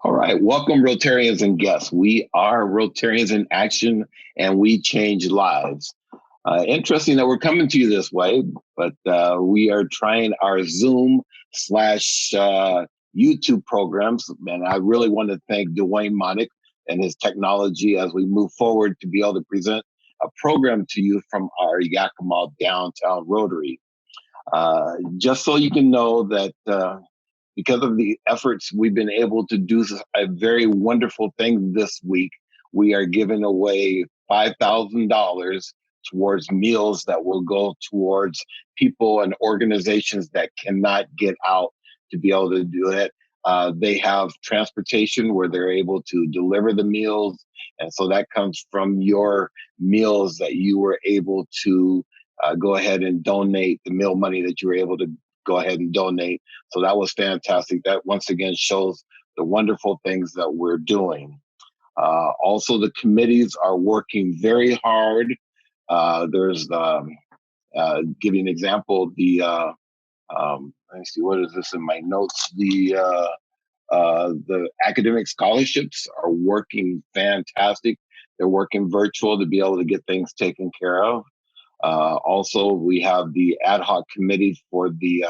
All right, welcome Rotarians and guests. We are Rotarians in action and we change lives. Interesting that we're coming to you this way, but we are trying our Zoom slash YouTube programs. And I really want to thank Dwayne Monick and his technology as we move forward to be able to present a program to you from our Yakima downtown Rotary. Just so you can know that because of the efforts we've been able to do a very wonderful thing this week. We are giving away $5,000 towards meals that will go towards people and organizations that cannot get out to be able to do it. They have transportation where they're able to deliver the meals. And so that comes from your meals that you were able to go ahead and donate, the meal money that you were able to go ahead and donate. So that was fantastic. That once again shows the wonderful things that we're doing. Also, the committees are working very hard. There's giving an example, let me see, what is this in my notes? The academic scholarships are working fantastic. They're working virtual to be able to get things taken care of. Also, we have the ad hoc committee for the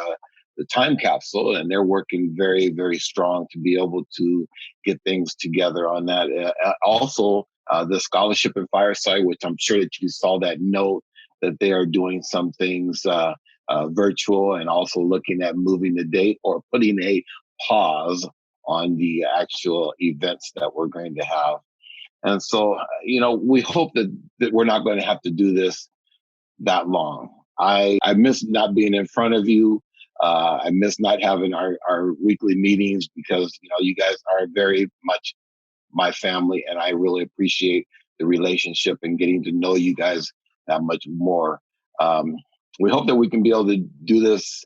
time capsule, and they're working very, very strong to be able to get things together on that. Also, the scholarship and fireside, which I'm sure that you saw that note that they are doing some things virtual and also looking at moving the date or putting a pause on the actual events that we're going to have. And so, we hope that we're not going to have to do this that long. I miss not being in front of you. I miss not having our weekly meetings because, you guys are very much my family and I really appreciate the relationship and getting to know you guys that much more. We hope that we can be able to do this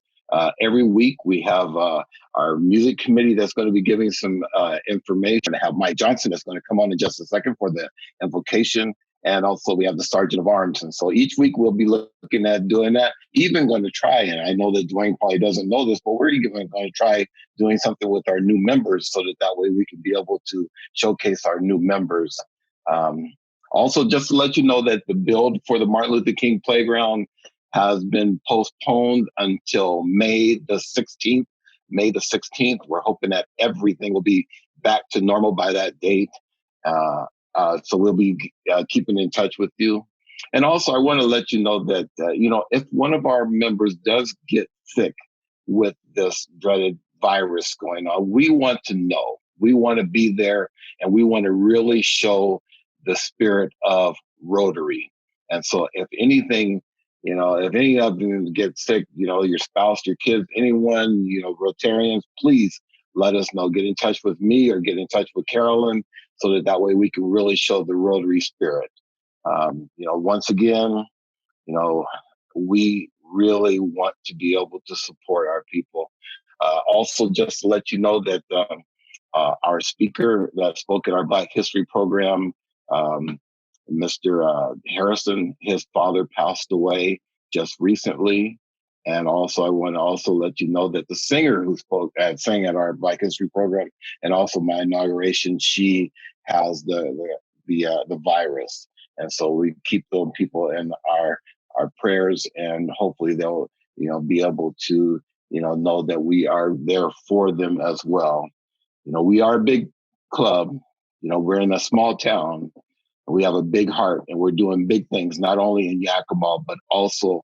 every week. We have our music committee that's going to be giving some information. I have Mike Johnson that's going to come on in just a second for the invocation. And also we have the Sergeant of Arms. And so each week we'll be looking at doing that, even going to try, and I know that Dwayne probably doesn't know this, but we're even going to try doing something with our new members so that way we can be able to showcase our new members. Also, just to let you know that the build for the Martin Luther King Playground has been postponed until May the 16th. May the 16th, we're hoping that everything will be back to normal by that date. So we'll be keeping in touch with you. And also, I want to let you know that, if one of our members does get sick with this dreaded virus going on, we want to know. We want to be there and we want to really show the spirit of Rotary. And so if anything, if any of them get sick, your spouse, your kids, anyone, Rotarians, please let us know. Get in touch with me or get in touch with Carolyn so that way we can really show the Rotary spirit. Once again, we really want to be able to support our people. Also, just to let you know that our speaker that spoke at our Black History program, Mr. Harrison, his father passed away just recently. And also, I want to also let you know that the singer who sang at our Black History program and also my inauguration, she has the virus. And so we keep those people in our prayers, and hopefully they'll, be able to, know that we are there for them as well. We are a big club. We're in a small town. We have a big heart, and we're doing big things, not only in Yakima, but also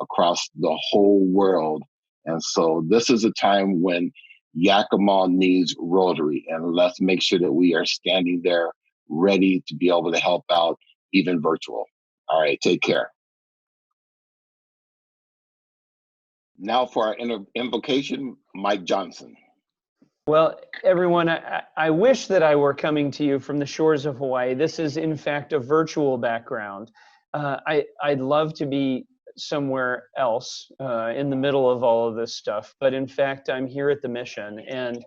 across the whole world. And so this is a time when Yakima needs Rotary, and let's make sure that we are standing there ready to be able to help out, even virtual. All right, take care. Now for our invocation, Mike Johnson. Well, everyone, I wish that I were coming to you from the shores of Hawaii. This is, in fact, a virtual background. I'd love to be somewhere else in the middle of all of this stuff, but in fact, I'm here at the mission, and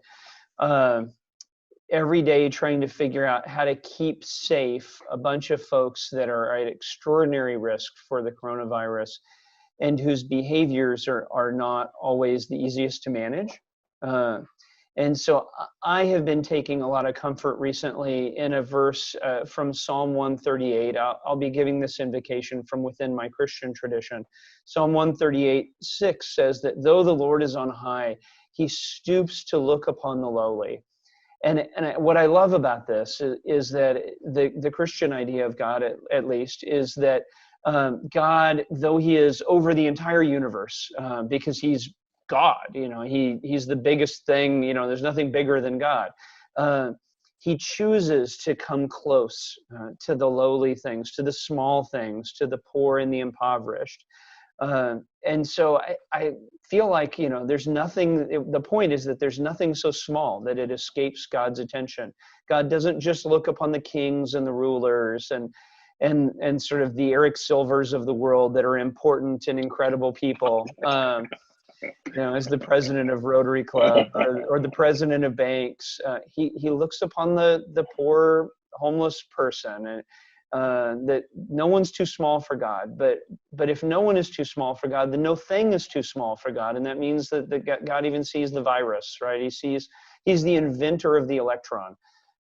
every day trying to figure out how to keep safe a bunch of folks that are at extraordinary risk for the coronavirus and whose behaviors are not always the easiest to manage. And so I have been taking a lot of comfort recently in a verse from Psalm 138. I'll be giving this invocation from within my Christian tradition. Psalm 138:6 says that though the Lord is on high, he stoops to look upon the lowly. And what I love about this is that the Christian idea of God, at least, is that God, though he is over the entire universe, because he's God, he's the biggest thing, there's nothing bigger than God. He chooses to come close to the lowly things, to the small things, to the poor and the impoverished. And so I feel like, there's nothing, the point is that there's nothing so small that it escapes God's attention. God doesn't just look upon the kings and the rulers and sort of the Eric Silvers of the world that are important and incredible people, as the president of Rotary Club or the president of banks. He looks upon the poor homeless person, and that no one's too small for God. But if no one is too small for God, then no thing is too small for God. And that means that God even sees the virus, right? He's the inventor of the electron.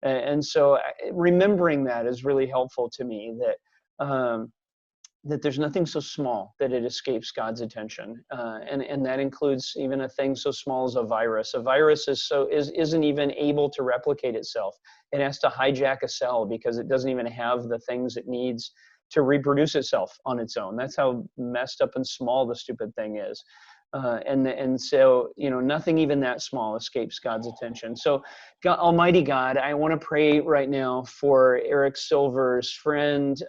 And so remembering that is really helpful to me, that there's nothing so small that it escapes God's attention. And that includes even a thing so small as a virus. A virus isn't even able to replicate itself. It has to hijack a cell because it doesn't even have the things it needs to reproduce itself on its own. That's how messed up and small the stupid thing is. And so, nothing even that small escapes God's attention. So, God, Almighty God, I want to pray right now for Eric Silver's friend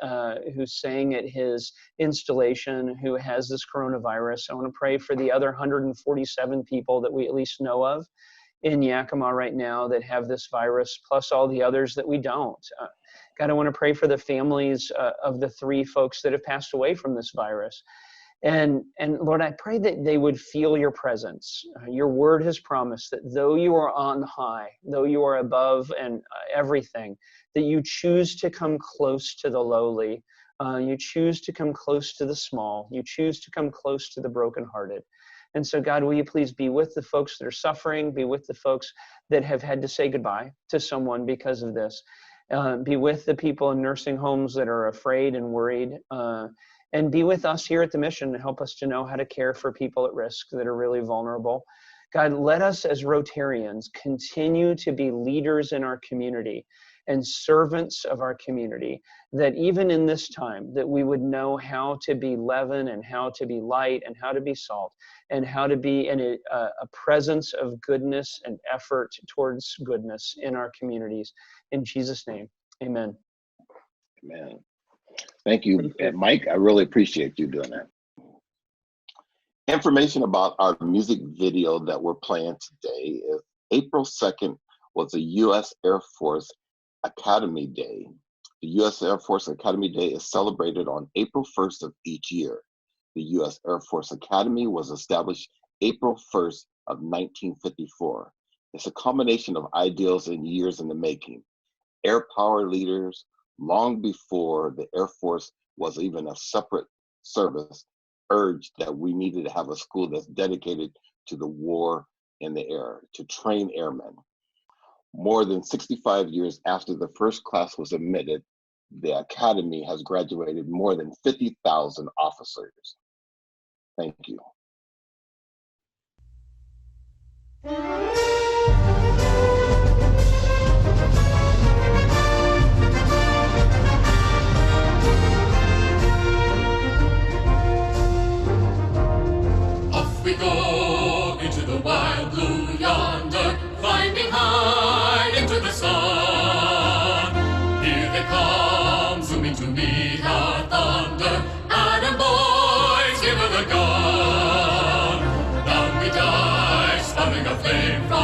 who sang at his installation who has this coronavirus. I want to pray for the other 147 people that we at least know of in Yakima right now that have this virus, plus all the others that we don't. God, I want to pray for the families of the 3 folks that have passed away from this virus. And Lord, I pray that they would feel your presence. Your word has promised that though you are on high, though you are above and everything, that you choose to come close to the lowly. You choose to come close to the small. You choose to come close to the brokenhearted. And so, God, will you please be with the folks that are suffering, be with the folks that have had to say goodbye to someone because of this. Be with the people in nursing homes that are afraid and worried. And be with us here at the mission and help us to know how to care for people at risk that are really vulnerable. God, let us as Rotarians continue to be leaders in our community and servants of our community, that even in this time, that we would know how to be leaven and how to be light and how to be salt and how to be in a presence of goodness and effort towards goodness in our communities. In Jesus' name, amen. Amen. Thank you, Mike. I really appreciate you doing that. Information about our music video that we're playing today is April 2nd was the U.S. Air Force Academy Day. The U.S. Air Force Academy Day is celebrated on April 1st of each year. The U.S. Air Force Academy was established April 1st of 1954. It's a combination of ideals and years in the making. Air power leaders, long before the Air Force was even a separate service, urged that we needed to have a school that's dedicated to the war in the air, to train airmen. More than 65 years after the first class was admitted, the Academy has graduated more than 50,000 officers. Thank you. We go into the wild blue yonder, climbing high into the sun. Here they come, zooming to meet our thunder. Adam boys, give her the gun. Down we dive, spouting a flame from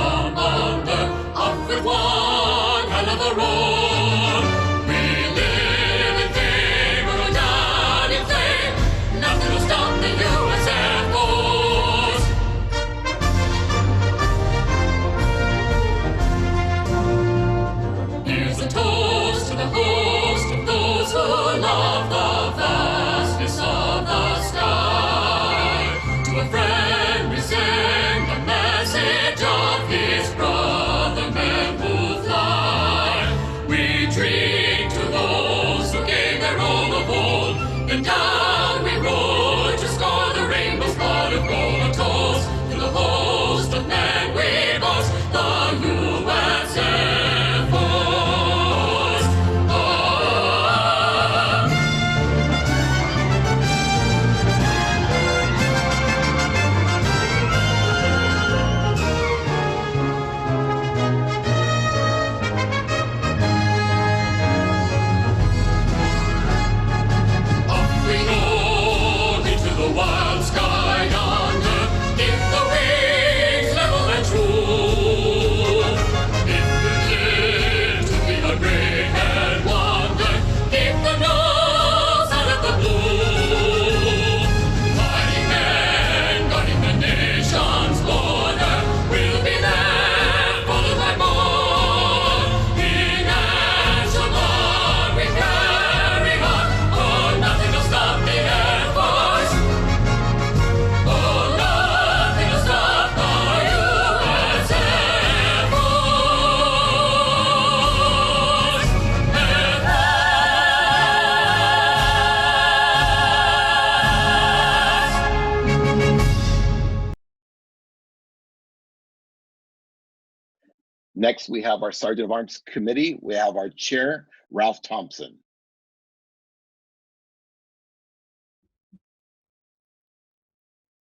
Next, we have our Sergeant of Arms Committee. We have our chair, Ralph Thompson.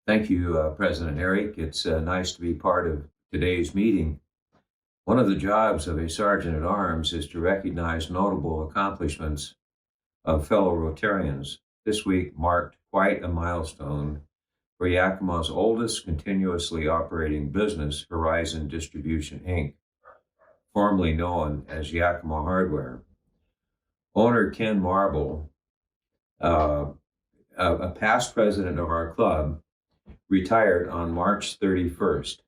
Thank you, President Eric. It's nice to be part of today's meeting. One of the jobs of a Sergeant at Arms is to recognize notable accomplishments of fellow Rotarians. This week marked quite a milestone for Yakima's oldest continuously operating business, Horizon Distribution, Inc., formerly known as Yakima Hardware. Owner Ken Marble, a past president of our club, retired on March 31st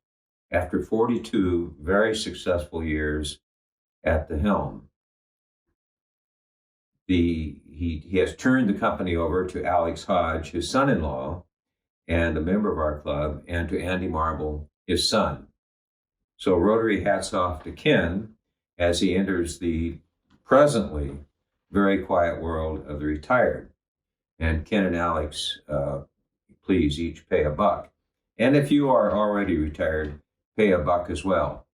after 42 very successful years at the helm. He has turned the company over to Alex Hodge, his son-in-law, and a member of our club, and to Andy Marble, his son. So Rotary hats off to Ken as he enters the presently very quiet world of the retired. And Ken and Alex, please each pay $1. And if you are already retired, pay $1 as well,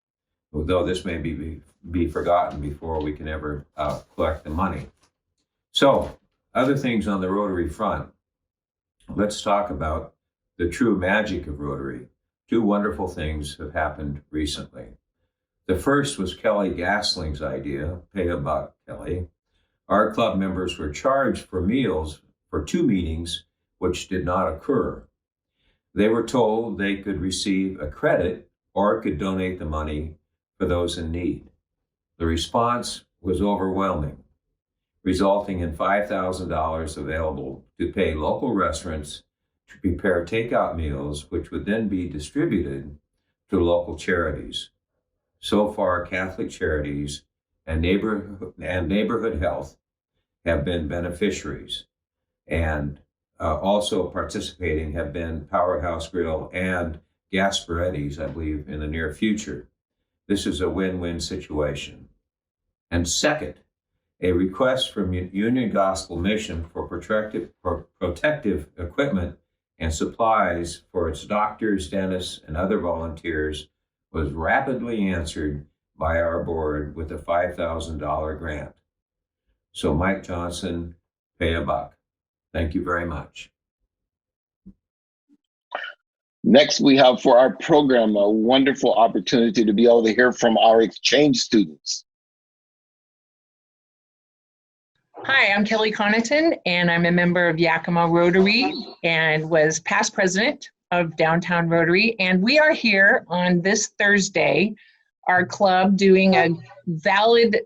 although this may be forgotten before we can ever collect the money. So, other things on the Rotary front. Let's talk about the true magic of Rotary. Two wonderful things have happened recently. The first was Kelly Gasling's idea, pay $1, Kelly. Our club members were charged for meals for 2 meetings, which did not occur. They were told they could receive a credit or could donate the money for those in need. The response was overwhelming, resulting in $5,000 available to pay local restaurants to prepare takeout meals, which would then be distributed to local charities. So far, Catholic Charities and Neighborhood Health have been beneficiaries, and also participating have been Powerhouse Grill and Gasparetti's, I believe, in the near future. This is a win-win situation. And second, a request from Union Gospel Mission for protective equipment and supplies for its doctors, dentists, and other volunteers was rapidly answered by our board with a $5,000 grant. So Mike Johnson, pay $1. Thank you very much. Next, we have for our program a wonderful opportunity to be able to hear from our exchange students. Hi, I'm Kelly Connaughton, and I'm a member of Yakima Rotary and was past president of Downtown Rotary. And we are here on this Thursday, our club doing a valiant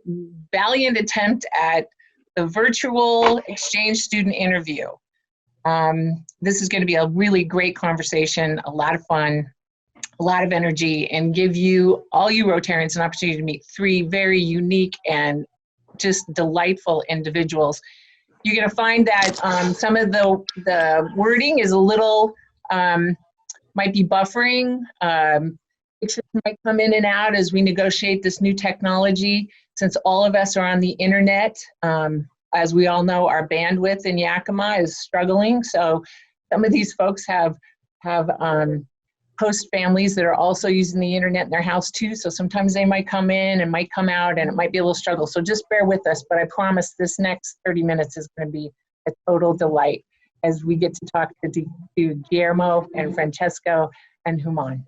attempt at the virtual exchange student interview. This is going to be a really great conversation, a lot of fun, a lot of energy, and give you, all you Rotarians, an opportunity to meet 3 very unique and just delightful individuals. You're going to find that some of the wording is a little, might be buffering. Pictures might come in and out as we negotiate this new technology. Since all of us are on the internet, as we all know, our bandwidth in Yakima is struggling. So some of these folks have host families that are also using the internet in their house too. So sometimes they might come in and might come out, and it might be a little struggle. So just bear with us, but I promise this next 30 minutes is going to be a total delight as we get to talk to Guillermo and Francesco and Human.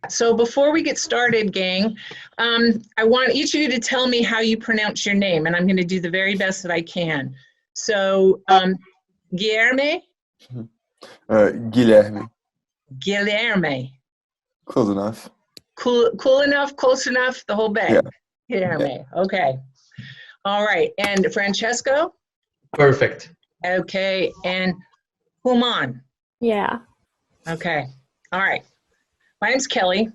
So before we get started, gang, I want each of you to tell me how you pronounce your name, and I'm going to do the very best that I can. So, Guillermo? Guilherme. Guilherme. Close enough. Cool enough, close enough, the whole bag. Yeah. Guilherme, okay. All right, and Francesco? Perfect. Okay, and Human? Yeah. Okay, all right. My name's Kelly,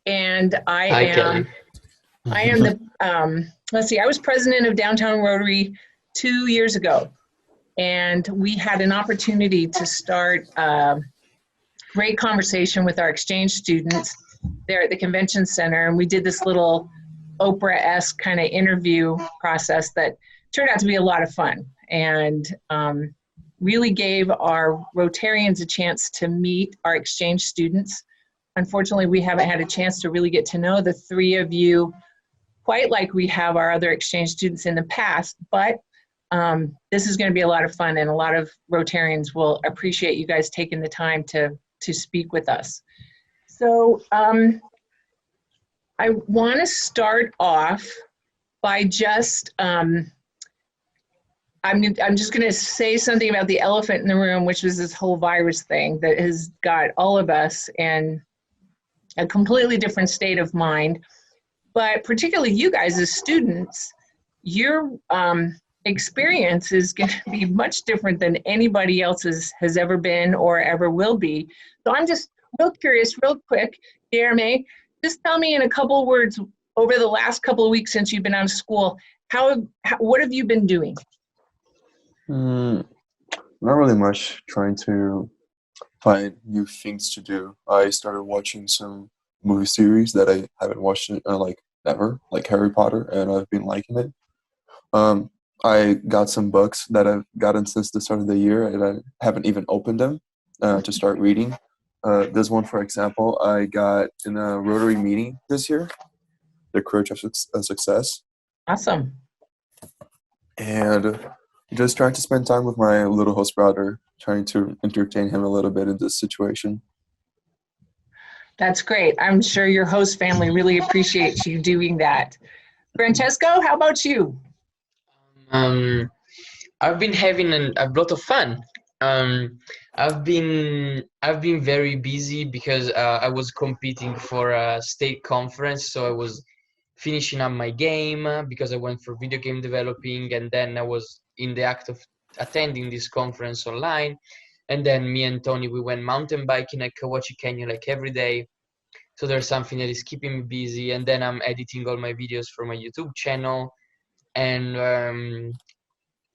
and Hi, Kelly. I am the, let's see, I was president of Downtown Rotary 2 years ago, and we had an opportunity to start a great conversation with our exchange students there at the convention center, and we did this little Oprah-esque kind of interview process that turned out to be a lot of fun, and really gave our Rotarians a chance to meet our exchange students unfortunately, we haven't had a chance to really get to know the three of you quite like we have our other exchange students in the past, but this is going to be a lot of fun, and a lot of Rotarians will appreciate you guys taking the time to speak with us. So I want to start off by just, I'm just going to say something about the elephant in the room, which was this whole virus thing that has got all of us in a completely different state of mind. But particularly you guys as students, your experience is going to be much different than anybody else's has ever been or ever will be. So I'm just real curious, real quick, Jeremy, just tell me in a couple words over the last couple of weeks since you've been out of school, what have you been doing? Not really much. Trying to find new things to do. I started watching some movie series that I haven't watched in, like ever, like Harry Potter, and I've been liking it. I got some books that I've gotten since the start of the year, and I haven't even opened them to start reading. This one, for example, I got in a Rotary Meeting this year, The Courage of Success. Awesome. And just trying to spend time with my little host brother, trying to entertain him a little bit in this situation. That's great. I'm sure your host family really appreciates you doing that. Francesco, how about you? I've been having a lot of fun. I've been very busy because I was competing for a state conference, so I was finishing up my game because I went for video game developing, and then I was in the act of attending this conference online. And then me and Tony, we went mountain biking at Kawachi Canyon like every day. So there's something that is keeping me busy. And then I'm editing all my videos for my YouTube channel, and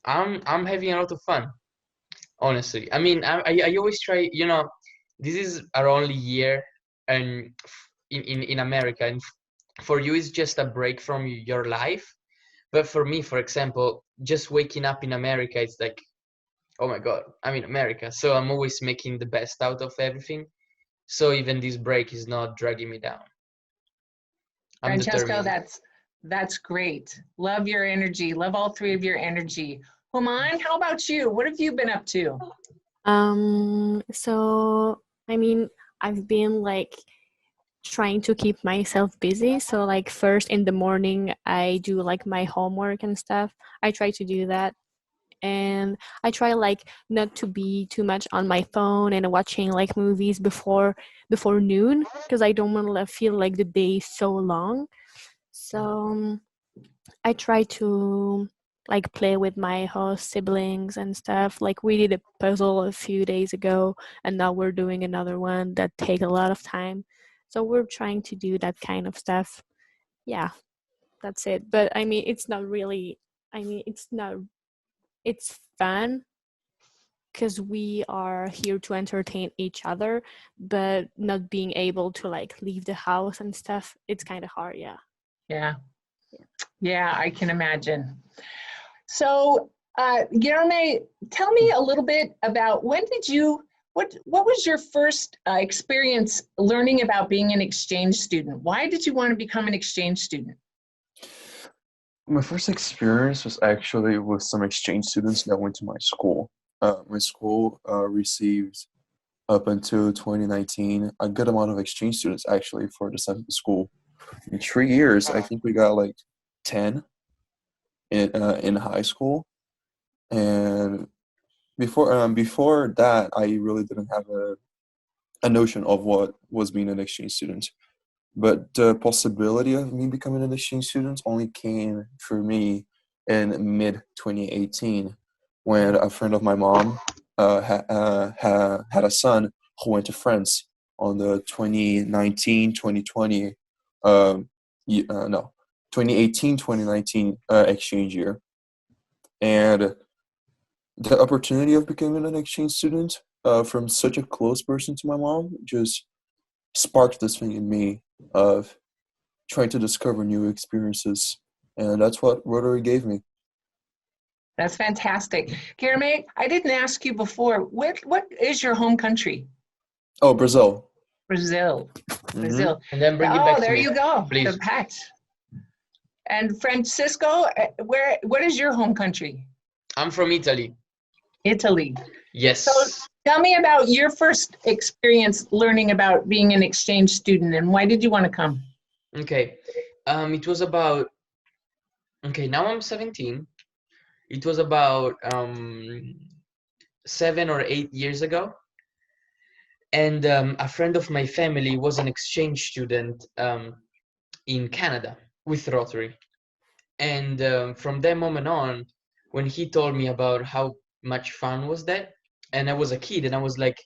I'm having a lot of fun, honestly. I mean, I always try, this is our only year and in America, and for you it's just a break from your life. But for me, for example, just waking up in America, it's like, oh my God, I'm in America. So I'm always making the best out of everything. So even this break is not dragging me down. I'm Francesco, determined. that's great. Love your energy. Love all three of your energy. Human, how about you? What have you been up to? So I mean, I've been like trying to keep myself busy. So like first in the morning, I do like my homework and stuff. I try to do that. And I try like not to be too much on my phone and watching like movies before noon, because I don't want to feel like the day is so long. So I try to like play with my host siblings and stuff. Like we did a puzzle a few days ago, and now we're doing another one that take a lot of time. So we're trying to do that kind of stuff. Yeah, that's it. But I mean, it's not really. I mean, it's fun because we are here to entertain each other, but not being able to like leave the house and stuff, it's kind of hard. Yeah, I can imagine. So, Guillermo, tell me a little bit about what was your first experience learning about being an exchange student? Why did you want to become an exchange student? My first experience was actually with some exchange students that went to my school. My school received, up until 2019, a good amount of exchange students actually for the size of the school. In 3 years, I think we got like 10 in high school. And before that, I really didn't have a notion of what was being an exchange student. But the possibility of me becoming an exchange student only came for me in mid-2018, when a friend of my mom had a son who went to France on the 2019-2020, 2018-2019 exchange year. And the opportunity of becoming an exchange student from such a close person to my mom just sparked this thing in me of trying to discover new experiences. And that's what Rotary gave me. That's fantastic. Guillermo, I didn't ask you before, what is your home country? Oh, Brazil. Brazil. Mhm. Brazil. And then bring it Oh, back to there me, you go. please. The patch. And Francisco, what is your home country? I'm from Italy. Italy. Yes. So tell me about your first experience learning about being an exchange student and why did you want to come? Okay. It was about, okay, now I'm 17. It was about 7 or 8 years ago. And a friend of my family was an exchange student in Canada with Rotary. And from that moment on, when he told me about how much fun was that, and I was a kid, and I was like,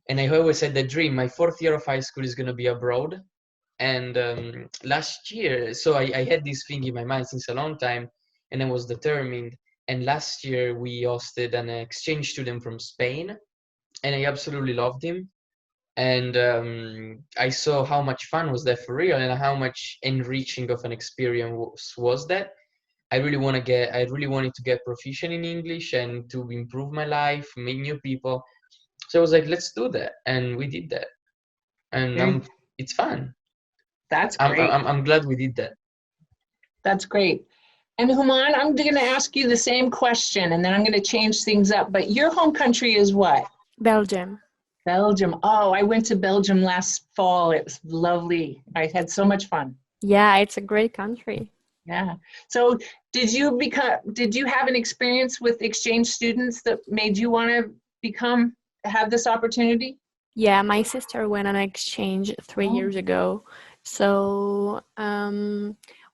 and I always had that dream, my 4th year of high school is going to be abroad. And last year, so I had this thing in my mind since a long time, and I was determined. And last year, we hosted an exchange student from Spain, and I absolutely loved him. And I saw how much fun was that for real, and how much enriching of an experience was that. I really wanted to get proficient in English and to improve my life, meet new people. So I was like, let's do that, and we did that, and it's fun. That's great. I'm glad we did that. That's great. And Human, I'm going to ask you the same question and then I'm going to change things up. But your home country is what? Belgium. Belgium. Oh, I went to Belgium last fall. It was lovely. I had so much fun. Yeah, it's a great country. Yeah. So did you have an experience with exchange students that made you want to have this opportunity? Yeah, my sister went on exchange 3 years ago. So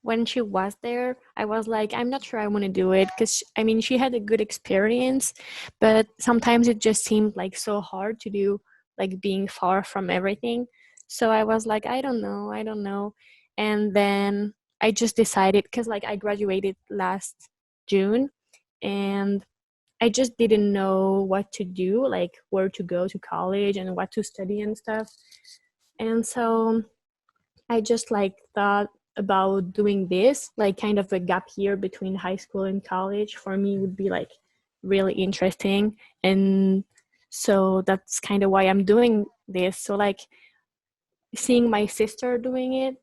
when she was there, I was like, I'm not sure I want to do it because I mean, she had a good experience, but sometimes it just seemed like so hard to do, like being far from everything. So I was like, I don't know. And then I just decided because like I graduated last June and I just didn't know what to do, like where to go to college and what to study and stuff. And so I just like thought about doing this, like kind of a gap year between high school and college for me would be like really interesting. And so that's kind of why I'm doing this. So like seeing my sister doing it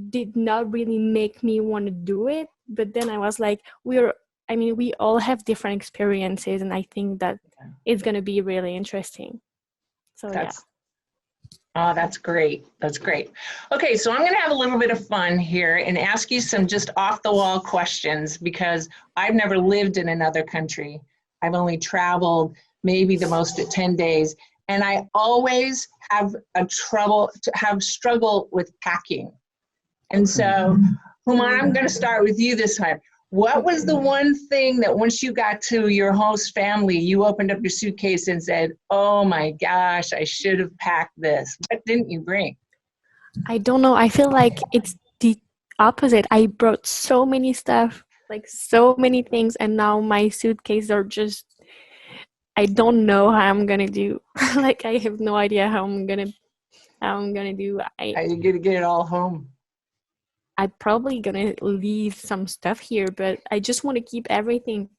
did not really make me want to do it, but then I was like, we all have different experiences and I think that it's going to be really interesting. So Oh, that's great. That's great. Okay, so I'm going to have a little bit of fun here and ask you some just off the wall questions because I've never lived in another country. I've only traveled maybe the most at 10 days. And I always have struggle with packing. And so, Human, I'm going to start with you this time. What was the one thing that once you got to your host family, you opened up your suitcase and said, oh my gosh, I should have packed this? What didn't you bring? I don't know. I feel like it's the opposite. I brought so many stuff, like so many things, and now my suitcase are just, I don't know how I'm going to do. Like I have no idea how I'm going to How are you going to get it all home? I'm probably gonna leave some stuff here, but I just want to keep everything.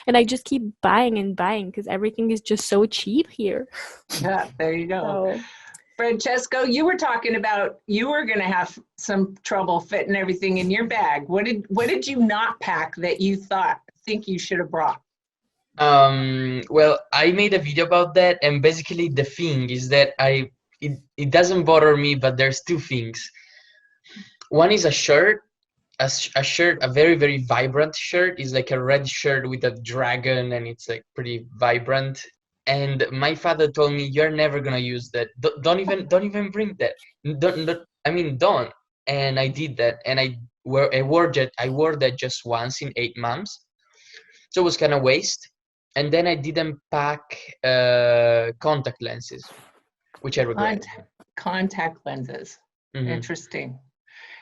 And I just keep buying and buying because everything is just so cheap here. Yeah, there you go. So, Francesco, you were talking about you were going to have some trouble fitting everything in your bag. What did you not pack that you think you should have brought? Well, I made a video about that, and basically the thing is that it doesn't bother me, but there's two things. One is a shirt, a very, very vibrant shirt. Is like a red shirt with a dragon, and it's like pretty vibrant. And my father told me, "You're never gonna use that. Don't even bring that. Don't." And I did that, and I wore that just once in 8 months, so it was kind of waste. And then I didn't pack contact lenses, which I regret. Contact lenses. Mhm. Interesting.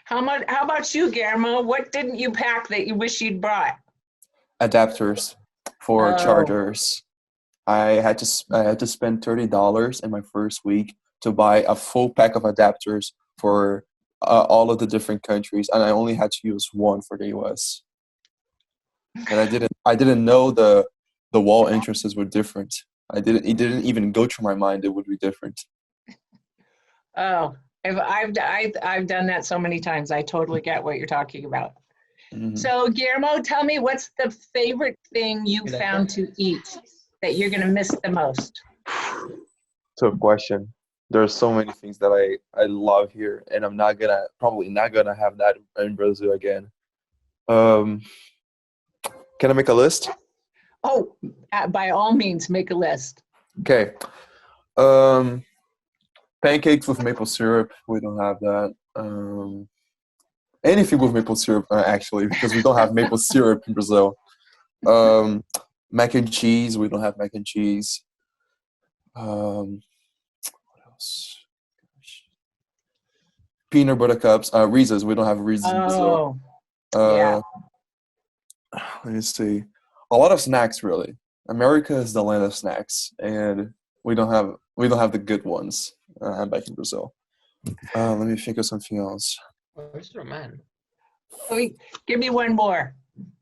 How about you, Guillermo? What didn't you pack that you wish you'd brought? Adapters for chargers. I had to spend $30 in my first week to buy a full pack of adapters for all of the different countries, and I only had to use one for the US. And I didn't know the wall entrances were different. It didn't even go through my mind it would be different. Oh, I've done that so many times. I totally get what you're talking about. Mhm. So Guillermo, tell me, what's the favorite thing you found to eat that you're going to miss the most? Tough question. There are so many things that I love here, and I'm probably not gonna have that in Brazil again. Um, can I make a list? Oh, by all means, make a list. Okay. Um, pancakes with maple syrup. We don't have that. Anything with maple syrup, actually, because we don't have maple syrup in Brazil. Mac and cheese. We don't have mac and cheese. What else? Peanut butter cups. Reese's. We don't have Reese's in Brazil. Oh, yeah. Let me see. A lot of snacks, really. America is the land of snacks, and we don't have the good ones back in Brazil. Let me think of something else. Where's your man? Give me one more.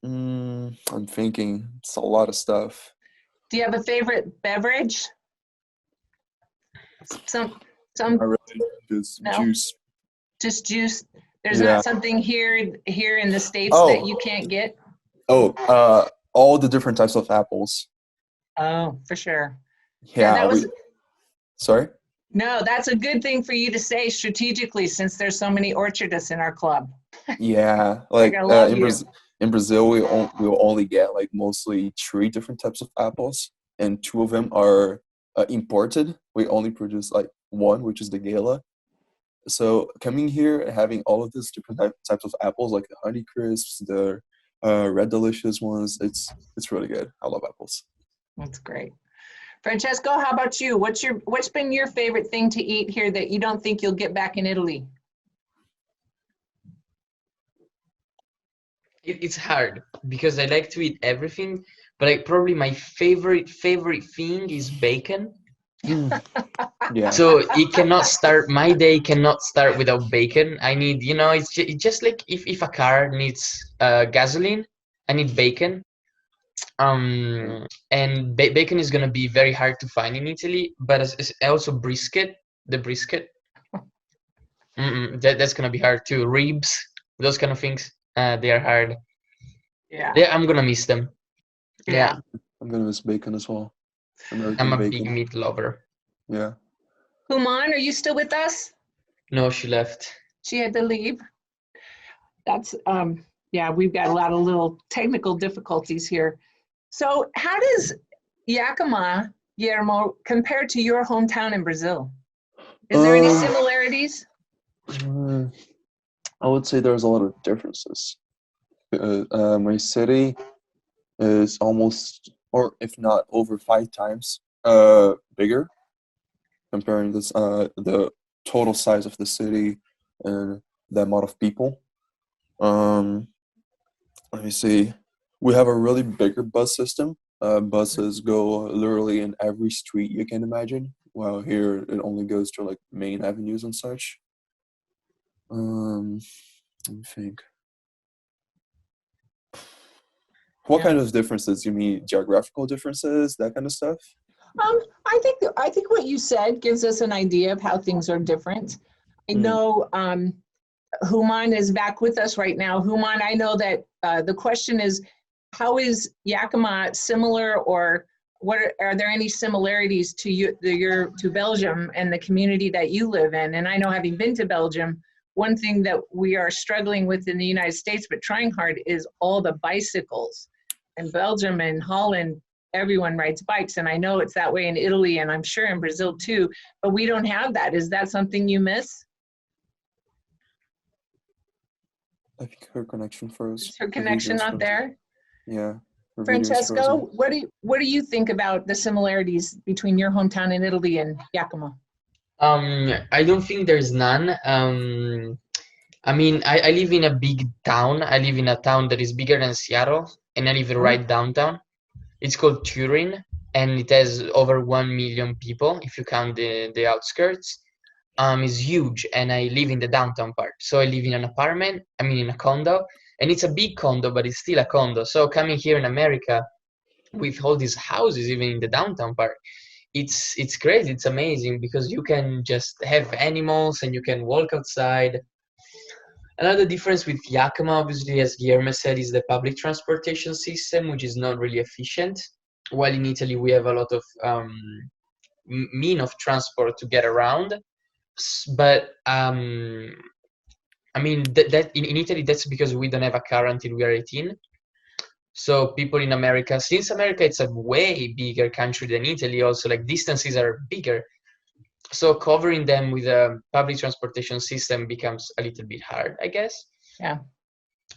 I'm thinking. It's a lot of stuff. Do you have a favorite beverage? Some Not really. Just No? juice. Just juice. There's Yeah. not something here in the States Oh. that you can't get? All the different types of apples. Oh, for sure. Yeah. that was Sorry? No, that's a good thing for you to say strategically, since there's so many orchardists in our club. Yeah. Like I love you. in Brazil, we'll only get like mostly 3 different types of apples, and 2 of them are imported. We only produce like 1, which is the Gala. So coming here and having all of these different types of apples, like the Honey Crisps, the Red Delicious ones, it's really good. I love apples. That's great. Francesco, how about you? What's been your favorite thing to eat here that you don't think you'll get back in Italy? It's hard because I like to eat everything, but like probably my favorite thing is bacon. Yeah. So my day cannot start without bacon. I need, it's just like if a car needs gasoline, I need bacon. And bacon is gonna be very hard to find in Italy, but also the brisket. That's gonna be hard too. Ribs, those kind of things, they are hard. Yeah. Yeah, I'm gonna miss them. Yeah. I'm gonna miss bacon as well. American I'm a bacon. big meat lover. Yeah. Human, are you still with us? No, she left. She had to leave. That's yeah, we've got a lot of little technical difficulties here. So how does Yakima, Guillermo, compare to your hometown in Brazil? Is there any similarities? I would say there's a lot of differences. My city is almost, or if not over 5 times bigger, comparing this the total size of the city and the amount of people. Let me see. We have a really bigger bus system. Buses go literally in every street you can imagine, while here it only goes to like main avenues and such. Let me think. What kind of differences? You mean geographical differences, that kind of stuff? I think what you said gives us an idea of how things are different. I know Human is back with us right now. Human, I know that the question is, how is Yakima similar, or are there any similarities to to Belgium and the community that you live in? And I know, having been to Belgium, one thing that we are struggling with in the United States, but trying hard, is all the bicycles. In Belgium and Holland, everyone rides bikes, and I know it's that way in Italy, and I'm sure in Brazil too, but we don't have that. Is that something you miss? I think her connection froze. Is her connection not there? Yeah. Francesco, what do you think about the similarities between your hometown in Italy and Yakima? I don't think there's none. I mean, I live in a big town. I live in a town that is bigger than Seattle, and I live right downtown. It's called Turin, and it has over 1 million people if you count the outskirts. It's huge, and I live in the downtown part. So I live in an apartment, in a condo, and it's a big condo, but it's still a condo. So coming here in America with all these houses, even in the downtown part, it's crazy. It's amazing because you can just have animals and you can walk outside. Another difference with Yakima, obviously, as Guillermo said, is the public transportation system, which is not really efficient. While in Italy, we have a lot of mean of transport to get around. But I mean, that in Italy, that's because we don't have a car until we are 18. So people in America, since America it's a way bigger country than Italy, also like distances are bigger. So covering them with a public transportation system becomes a little bit hard, I guess. Yeah.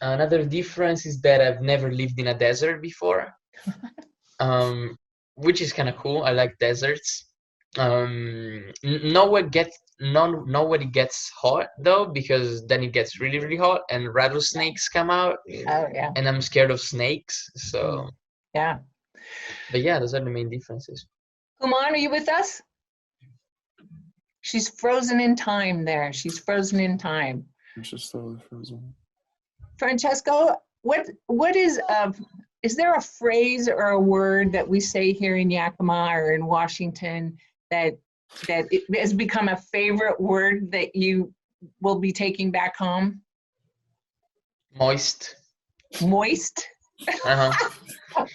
Another difference is that I've never lived in a desert before, which is kind of cool. I like deserts. Nowhere it gets hot though, because then it gets really, really hot and rattlesnakes come out. Oh, yeah. And I'm scared of snakes. So, Yeah. but yeah, those are the main differences. Kuman, are you with us? She's frozen in time there. She's frozen in time. I'm just totally frozen. Francesco, what is there a phrase or a word that we say here in Yakima or in Washington that it has become a favorite word that you will be taking back home? Moist. Moist? Uh-huh.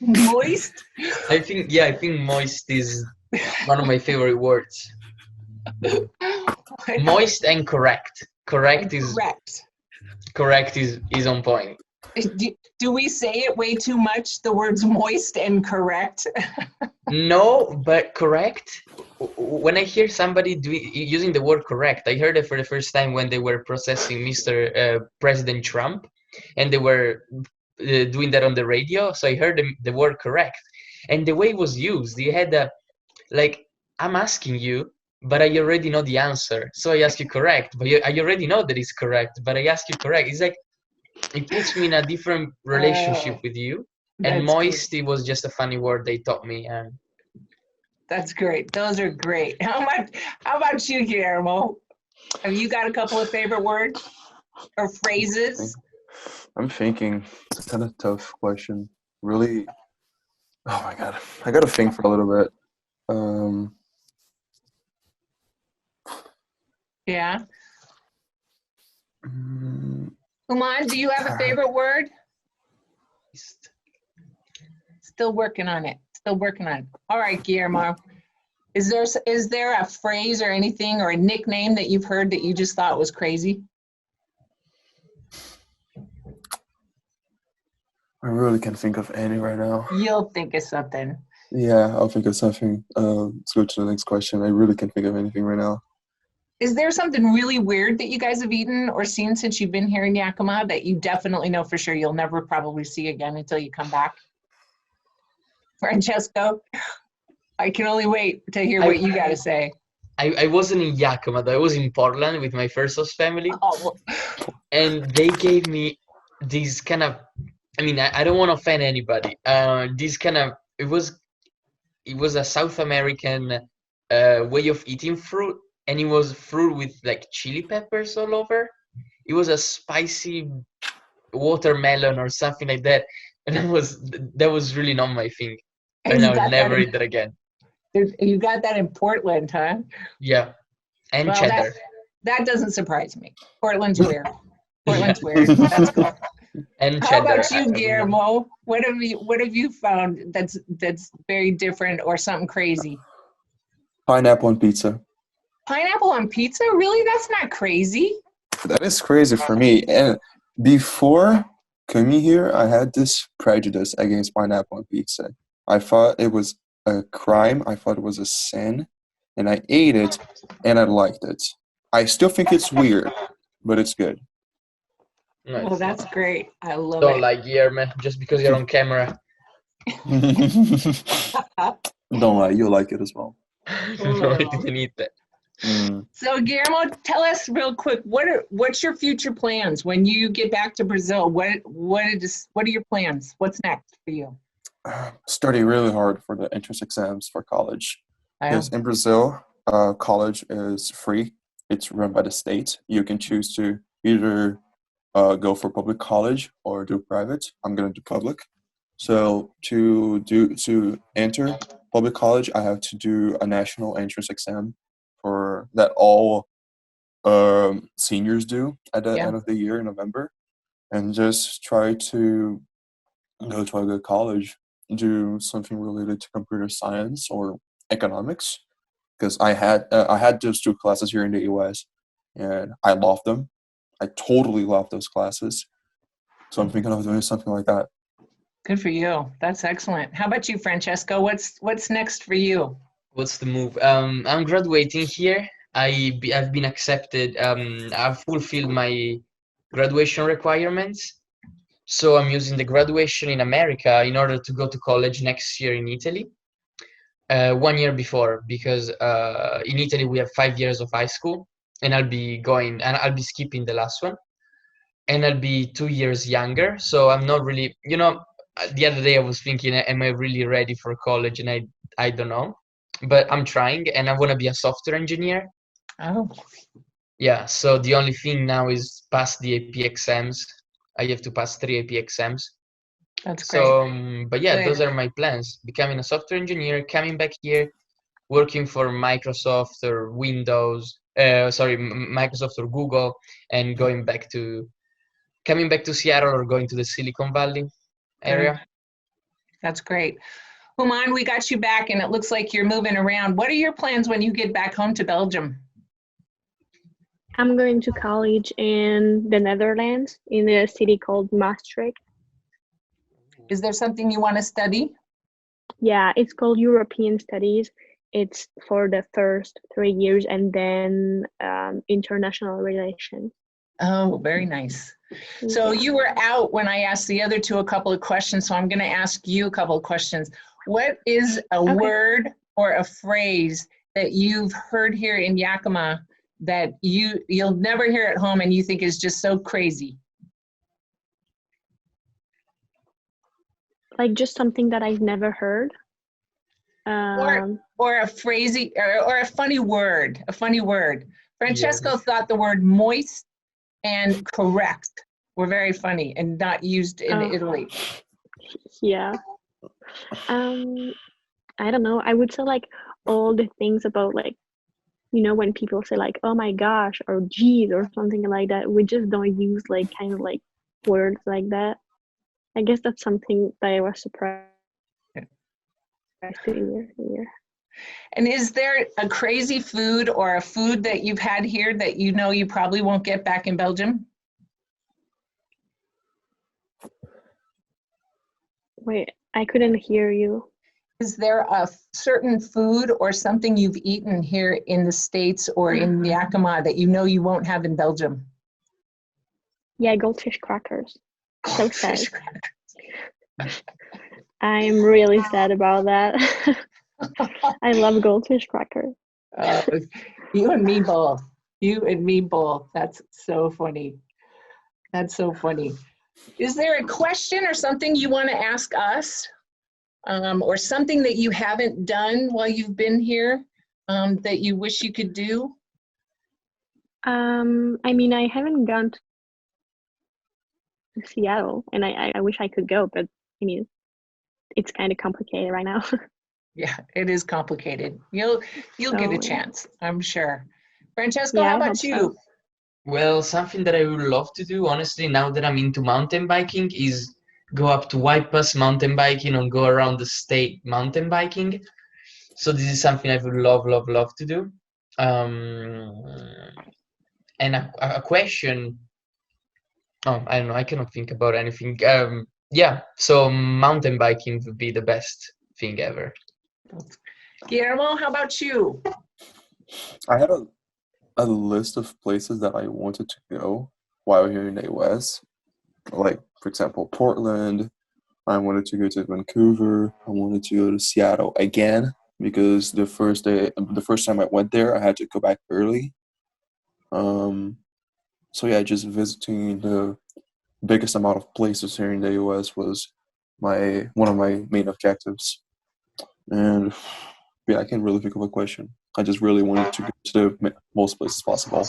Moist? I think moist is one of my favorite words. Moist and correct. Correct is on point. Do we say it way too much, the words moist and correct? No, but correct. When I hear somebody using the word correct, I heard it for the first time when they were processing Mr. President Trump, and they were doing that on the radio. So I heard the word correct, and the way it was used, you had like, I'm asking you, but I already know the answer. So I ask you correct, but I already know that it's correct, but I ask you correct. It's like, it puts me in a different relationship with you. And moist, it was just a funny word they taught me. And that's great. Those are great. How about you, Guillermo? Have you got a couple of favorite words or phrases? I'm thinking. It's a kind of tough question. Really, oh my God. I got to think for a little bit. Yeah. Kuman, do you have a favorite word? Still working on it. All right, Guillermo. Is there a phrase or anything or a nickname that you've heard that you just thought was crazy? I really can't think of any right now. You'll think of something. Yeah, I'll think of something. Let's go to the next question. I really can't think of anything right now. Is there something really weird that you guys have eaten or seen since you've been here in Yakima that you definitely know for sure you'll never probably see again until you come back? Francesco, I can only wait to hear what you got to say. I wasn't in Yakima, though. I was in Portland with my first host family. Oh. And they gave me these kind of, I mean, I don't want to offend anybody. This kind of, it was a South American way of eating fruit. And it was fruit with like chili peppers all over. It was a spicy watermelon or something like that. And that was really not my thing. And I would never eat that again. You got that in Portland, huh? Yeah. And cheddar. That doesn't surprise me. Portland's weird. That's cool. And How cheddar. about you, Guillermo? What have you found that's very different or something crazy? Pineapple on pizza. Pineapple on pizza? Really? That's not crazy. That is crazy for me. And before coming here, I had this prejudice against pineapple on pizza. I thought it was a crime. I thought it was a sin. And I ate it, and I liked it. I still think it's weird, but it's good. Nice. Well, that's great. I love Don't it. like Guillermo just because you're on camera. Don't lie, you'll like it as well. No, I didn't eat that. So Guillermo, tell us real quick, what's your future plans when you get back to Brazil? What are your plans? What's next for you? Study really hard for the entrance exams for college. Because in Brazil, college is free. It's run by the state. You can choose to either go for public college or do private. I'm going to do public. So to enter public college, I have to do a national entrance exam for that all seniors do at the Yeah. end of the year in November, and just try to go to a good college, do something related to computer science or economics, because I had those two classes here in the U.S. and I loved them. I totally loved those classes. So I'm thinking of doing something like that. Good for you. That's excellent. How about you, Francesco? What's next for you? What's the move? I'm graduating here. I've been accepted. I've fulfilled my graduation requirements. So I'm using the graduation in America in order to go to college next year in Italy. 1 year before, because in Italy we have 5 years of high school, and I'll be skipping the last one, and I'll be 2 years younger. So I'm not really, the other day I was thinking, am I really ready for college? And I don't know, but I'm trying, and I want to be a software engineer. Oh, Yeah, so the only thing now is pass the AP exams. I have to pass 3 AP exams. that's great. So, but yeah, Good. those are my plans. Becoming a software engineer, coming back here, working for Microsoft or Windows, Microsoft or Google, and coming back to Seattle or going to the Silicon Valley area. Good. That's great. Human, we got you back, and it looks like you're moving around. What are your plans when you get back home to Belgium? I'm going to college in the Netherlands in a city called Maastricht. Is there something you want to study? Yeah, it's called European Studies. It's for the first 3 years, and then international relations. Oh, very nice. So Yeah. you were out when I asked the other two a couple of questions, so I'm going to ask you a couple of questions. What is a Okay. word or a phrase that you've heard here in Yakima that you'll never hear at home and you think is just so crazy? Like just something that I've never heard. Or a phrase or a funny word, Francesco Yes. thought the word moist and correct were very funny and not used in Italy. Yeah. I don't know. I would say like all the things about like, when people say like, oh my gosh, or geez, or something like that, we just don't use like kind of like words like that. I guess that's something that I was surprised to hear. And is there a crazy food or a food that you've had here that you probably won't get back in Belgium? Wait, I couldn't hear you. Is there a certain food or something you've eaten here in the States or in Yakima that you won't have in Belgium? Yeah, goldfish crackers. So sad. Fish crackers. I'm really sad about that. I love goldfish crackers. You and me both. You and me both. That's so funny. That's so funny. Is there a question or something you want to ask us? Or something that you haven't done while you've been here that you wish you could do? I mean, I haven't gone to Seattle, and I wish I could go, but I mean, it's kind of complicated right now. Yeah, it is complicated. You'll get a chance, I'm sure. Francesco, Yeah, how I about hope so. you? Well, something that I would love to do, honestly, now that I'm into mountain biking, is go up to White Pass mountain biking and go around the state mountain biking. So this is something I would love, love, love to do. And a question. Oh, I don't know. I cannot think about anything. Yeah, so mountain biking would be the best thing ever. Guillermo, how about you? I had a list of places that I wanted to go while here in the US. Like, for example, Portland. I wanted to go to Vancouver. I wanted to go to Seattle again because the first time I went there, I had to go back early. So yeah, just visiting the biggest amount of places here in the US was one of my main objectives. And yeah, I can't really think of a question. I just really wanted to go to the most places possible.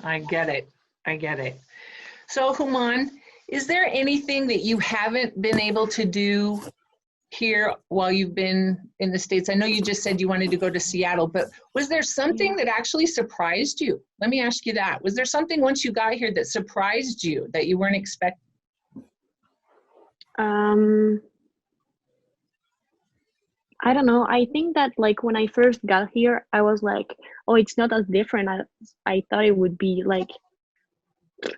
I get it. I get it. So, Human, Is there anything that you haven't been able to do here while you've been in the States? I know you just said you wanted to go to Seattle, but was there something that actually surprised you? Let me ask you that. Was there something once you got here that surprised you that you weren't expecting? I don't know. I think that like when I first got here, I was like, oh, it's not as different as I thought it would be. Like,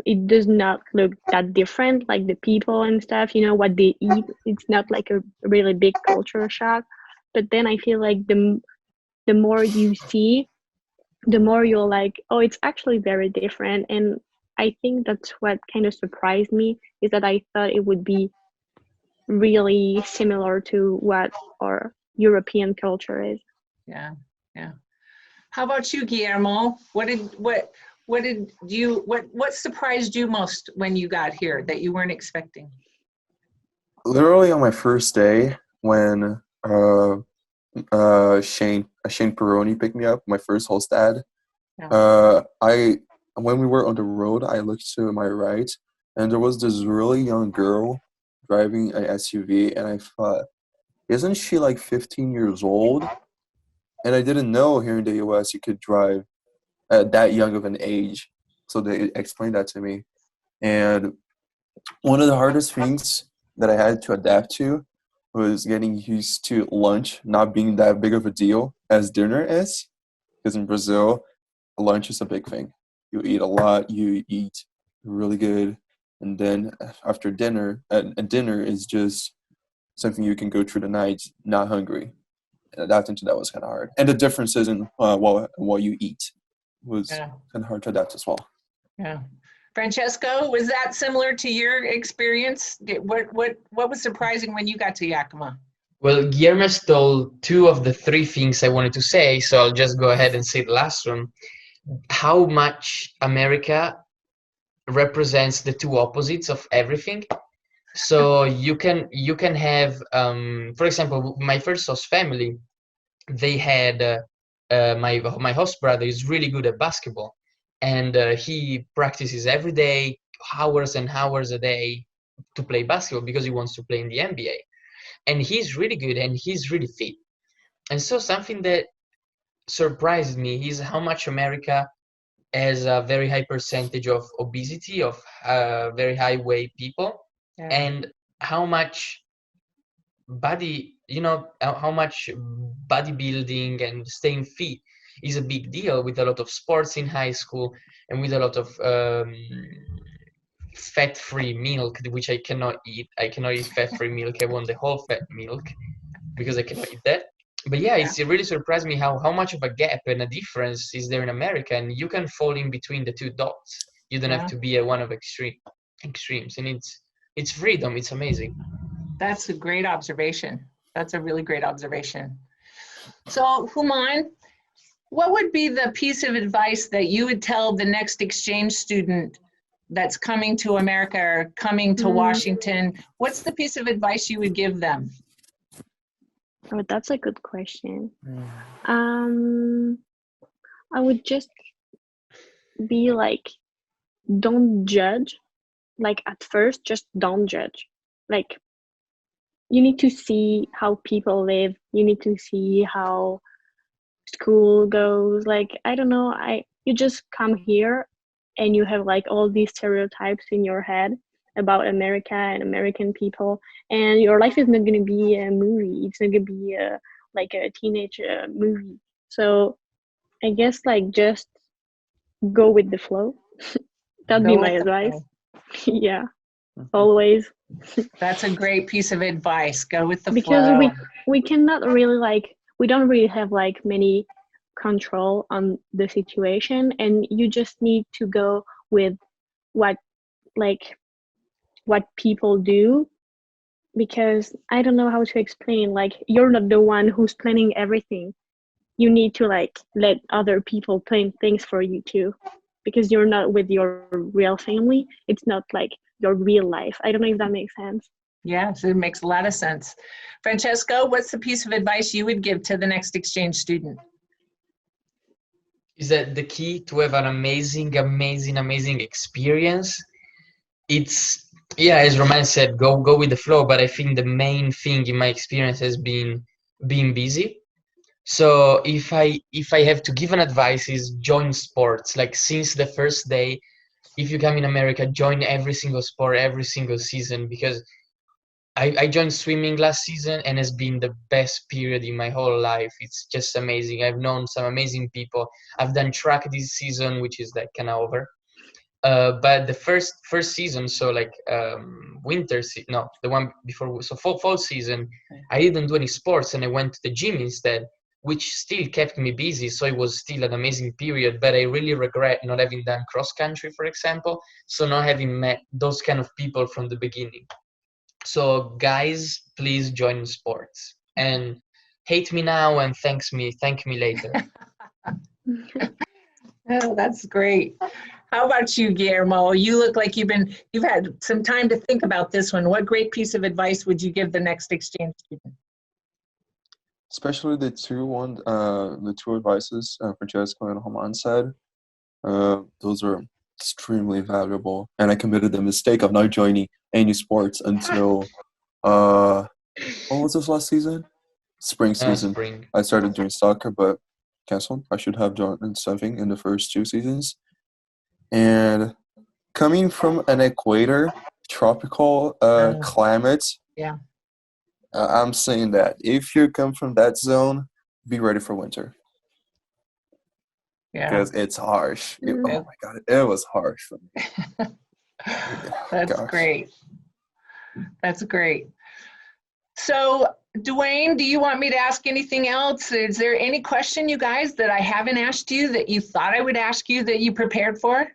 it does not look that different, like the people and stuff, you know, what they eat. It's not like a really big culture shock. But then I feel like the more you see, the more you're like, oh, it's actually very different. And I think that's what kind of surprised me, is that I thought it would be really similar to what our European culture is. Yeah, yeah. How about you, Guillermo? What surprised you most when you got here that you weren't expecting? Literally on my first day, when Shane Peroni picked me up, my first host dad. Yeah. When we were on the road, I looked to my right, and there was this really young girl driving an SUV, and I thought, isn't she like 15 years old? And I didn't know here in the US you could drive at that young of an age. So they explained that to me. And one of the hardest things that I had to adapt to was getting used to lunch not being that big of a deal as dinner is. Because in Brazil, lunch is a big thing. You eat a lot, you eat really good. And then after dinner, and dinner is just something you can go through the night not hungry. And adapting to that was kind of hard. And the differences in what you eat was kind of hard to adapt as well. Yeah. Francesco, was that similar to your experience? What was surprising when you got to Yakima? Well, Guillermo stole two of the three things I wanted to say, so I'll just go ahead and say the last one. How much America represents the two opposites of everything. So you can have, for example, my first host family, they had my host brother is really good at basketball, and he practices every day, hours and hours a day, to play basketball because he wants to play in the NBA. And he's really good and he's really fit. And so something that surprised me is how much America has a very high percentage of obesity, of very high weight people, and how much how much bodybuilding and staying fit is a big deal, with a lot of sports in high school and with a lot of fat-free milk, which I cannot eat. I cannot eat fat-free milk. I want the whole fat milk because I cannot eat that. But yeah, it really surprised me how much of a gap and a difference is there in America, and you can fall in between the two dots. You don't have to be at one of extremes, and it's freedom. It's amazing. That's a great observation. That's a really great observation. So, Human, what would be the piece of advice that you would tell the next exchange student that's coming to America or coming to Washington? What's the piece of advice you would give them? Oh, that's a good question. I would just be like, don't judge. Like at first, just don't judge. Like, you need to see how people live. You need to see how school goes. Like, I don't know, you just come here and you have like all these stereotypes in your head about America and American people, and your life is not going to be a movie. It's not going to be like a teenage movie. So I guess like just go with the flow. That'd be my advice. Yeah, always. That's a great piece of advice. Go with the flow. Because we cannot really like, we don't really have like many control on the situation, and you just need to go with what people do, because I don't know how to explain, like you're not the one who's planning everything. You need to like let other people plan things for you too, because you're not with your real family. It's not like your real life. I don't know if that makes sense. Yes, it makes a lot of sense. Francesco, what's the piece of advice you would give to the next exchange student? Is that the key to have an amazing experience? It's Yeah, as Roman said, go with the flow. But I think the main thing in my experience has been being busy. So if I have to give an advice, is join sports. Like since the first day, if you come in America, join every single sport, every single season, because I joined swimming last season and has been the best period in my whole life. It's just amazing. I've known some amazing people. I've done track this season, which is like kind of over. But the first season, so like no, the one before, so fall season, I didn't do any sports and I went to the gym instead, which still kept me busy. So it was still an amazing period. But I really regret not having done cross country, for example. So not having met those kind of people from the beginning. So guys, please join sports and hate me now and thank me later. Oh, that's great. How about you, Guillermo? You look like you've had some time to think about this one. What great piece of advice would you give the next exchange student? Especially the two advices Francesco and Roman said. Those are extremely valuable. And I committed the mistake of not joining any sports until what was this last season? Spring season. Spring. I started doing soccer, but canceled. I should have joined something in the first 2 seasons. And coming from an equator, tropical climate, Yeah. I'm saying that if you come from that zone, be ready for winter. Yeah. Because it's harsh. Oh my God, it was harsh for me. That's great. That's great. So, Dwayne, do you want me to ask anything else? Is there any question, you guys, that I haven't asked you that you thought I would ask you that you prepared for?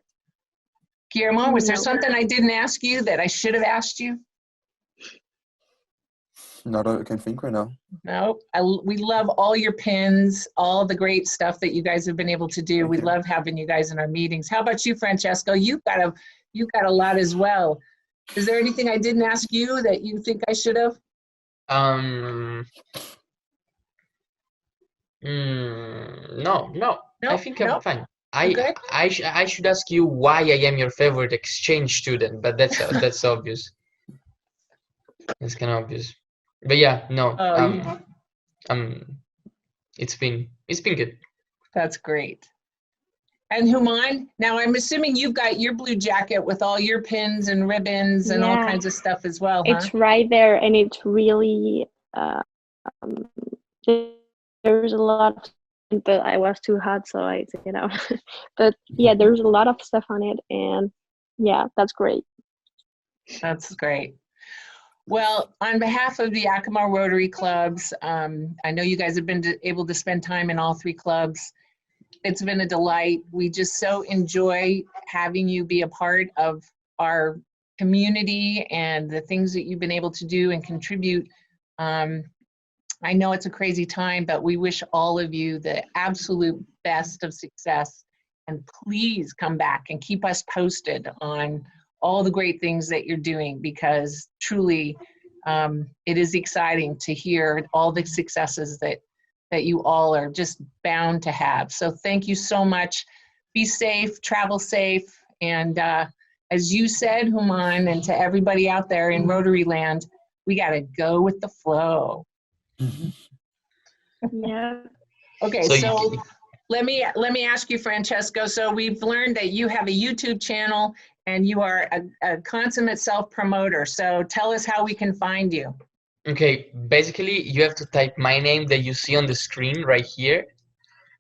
Guillermo, was there something I didn't ask you that I should have asked you? Not that I can think right now. No, we love all your pins, all the great stuff that you guys have been able to do. We love having you guys in our meetings. How about you, Francesco? You've got a lot as well. Is there anything I didn't ask you that you think I should have? No. I think I'm fine. I should ask you why I am your favorite exchange student, but that's obvious. That's kind of obvious. But yeah, no. It's been good. That's great. And Human, now I'm assuming you've got your blue jacket with all your pins and ribbons and all kinds of stuff as well, huh? It's right there, and it's really there's a lot, but I was too hot, so I took it out. But yeah, there's a lot of stuff on it, and yeah, that's great. That's great. Well, on behalf of the Yakima Rotary Clubs, I know you guys have been able to spend time in all 3 clubs. It's been a delight. We just so enjoy having you be a part of our community and the things that you've been able to do and contribute. I know it's a crazy time, but we wish all of you the absolute best of success. And please come back and keep us posted on all the great things that you're doing, because truly it is exciting to hear all the successes that you all are just bound to have. So thank you so much. Be safe, travel safe, and as you said, Human, and to everybody out there in Rotary Land, we gotta go with the flow. Yeah. Okay, so let me ask you, Francesco. So we've learned that you have a YouTube channel and you are a consummate self-promoter. So tell us how we can find you. Okay, basically you have to type my name that you see on the screen right here,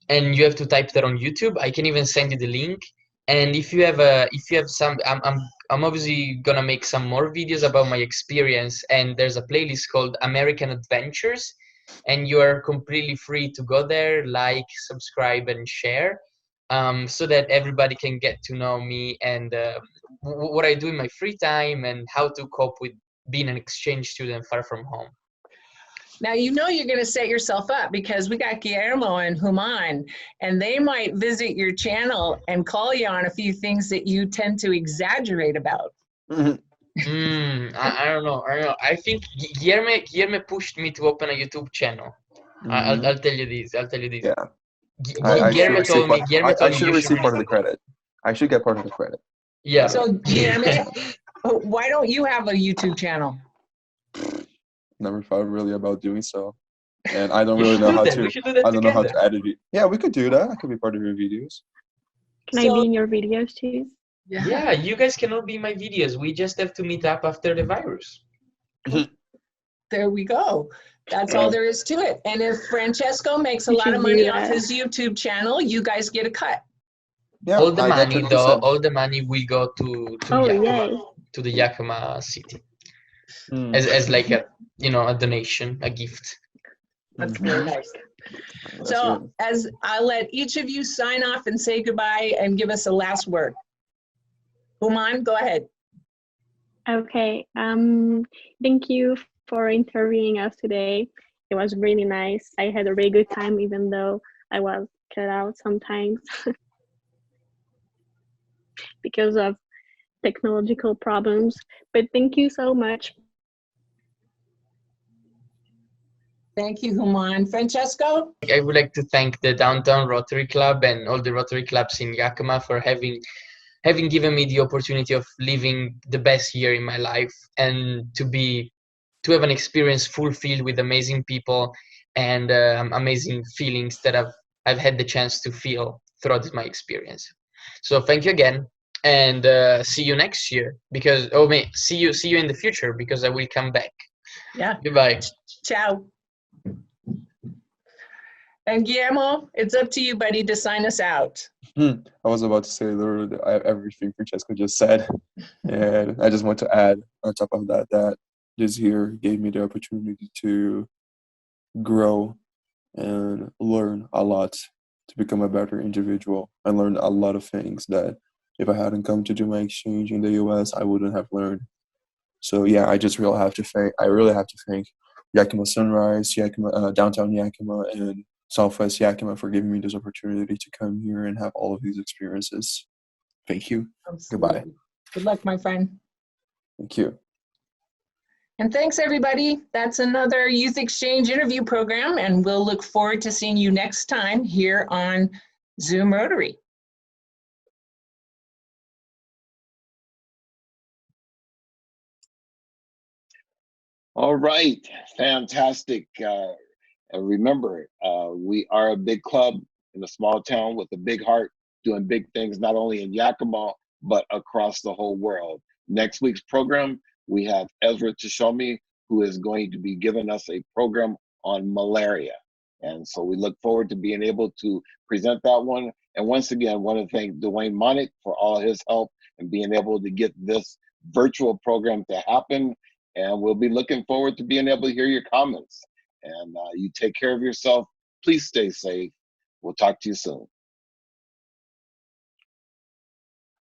and you have to type that on YouTube. I can even send you the link. And if you have some, I'm obviously gonna make some more videos about my experience. And there's a playlist called American Adventures, and you are completely free to go there, like, subscribe, and share, so that everybody can get to know me and what I do in my free time and how to cope with being an exchange student far from home. Now, you know you're going to set yourself up, because we got Guillermo and Human, and they might visit your channel and call you on a few things that you tend to exaggerate about. I don't know. I think Guillermo pushed me to open a YouTube channel. I'll tell you this. Yeah. Guillermo told me. I should receive part of the credit. I should get part of the credit. Yeah. So Guillermo, Why don't you have a YouTube channel? Never thought really about doing so. And I don't You really should know do how that. to, We should do that I don't know how together. to edit it. Yeah, we could do that. I could be part of your videos. Can I be in your videos too? Yeah, you guys cannot be my videos. We just have to meet up after the virus. There we go. That's all there is to it. And if Francesco makes a We lot should of do money off that. his YouTube channel, you guys get a cut. Yeah, All the I got money, though, 20%. all the money will go to Oh, Yakima, yay. to the Yakima city, Mm. as like a a donation, a gift. That's very nice. That's So good. as I'll let each of you sign off and say goodbye and give us a last word. Human, go ahead. Okay. Thank you for interviewing us today. It was really nice. I had a really good time, even though I was cut out sometimes because of technological problems. But thank you so much. Thank you, Human. Francesco? I would like to thank the Downtown Rotary Club and all the Rotary clubs in Yakima for having given me the opportunity of living the best year in my life and to have an experience fulfilled with amazing people and amazing feelings that I've had the chance to feel throughout my experience. So thank you again, and see you next year because see you in the future because I will come back. Yeah. Goodbye. Ciao. And Guillermo, it's up to you, buddy, to sign us out. I was about to say literally everything Francesco just said. And I just want to add on top of that, that this year gave me the opportunity to grow and learn a lot to become a better individual. I learned a lot of things that if I hadn't come to do my exchange in the US, I wouldn't have learned. So yeah, I really have to thank Yakima Sunrise, Yakima, downtown Yakima, and Southwest Yakima for giving me this opportunity to come here and have all of these experiences. Thank you. Absolutely. Goodbye. Good luck, my friend. Thank you. And thanks, everybody. That's another Youth Exchange interview program, and we'll look forward to seeing you next time here on Zoom Rotary. All right, fantastic. And remember, we are a big club in a small town with a big heart, doing big things not only in Yakima, but across the whole world. Next week's program, we have Ezra Tashomi, who is going to be giving us a program on malaria. And so we look forward to being able to present that one. And once again, I want to thank Dwayne Monick for all his help and being able to get this virtual program to happen. And we'll be looking forward to being able to hear your comments. And you take care of yourself. Please stay safe. We'll talk to you soon.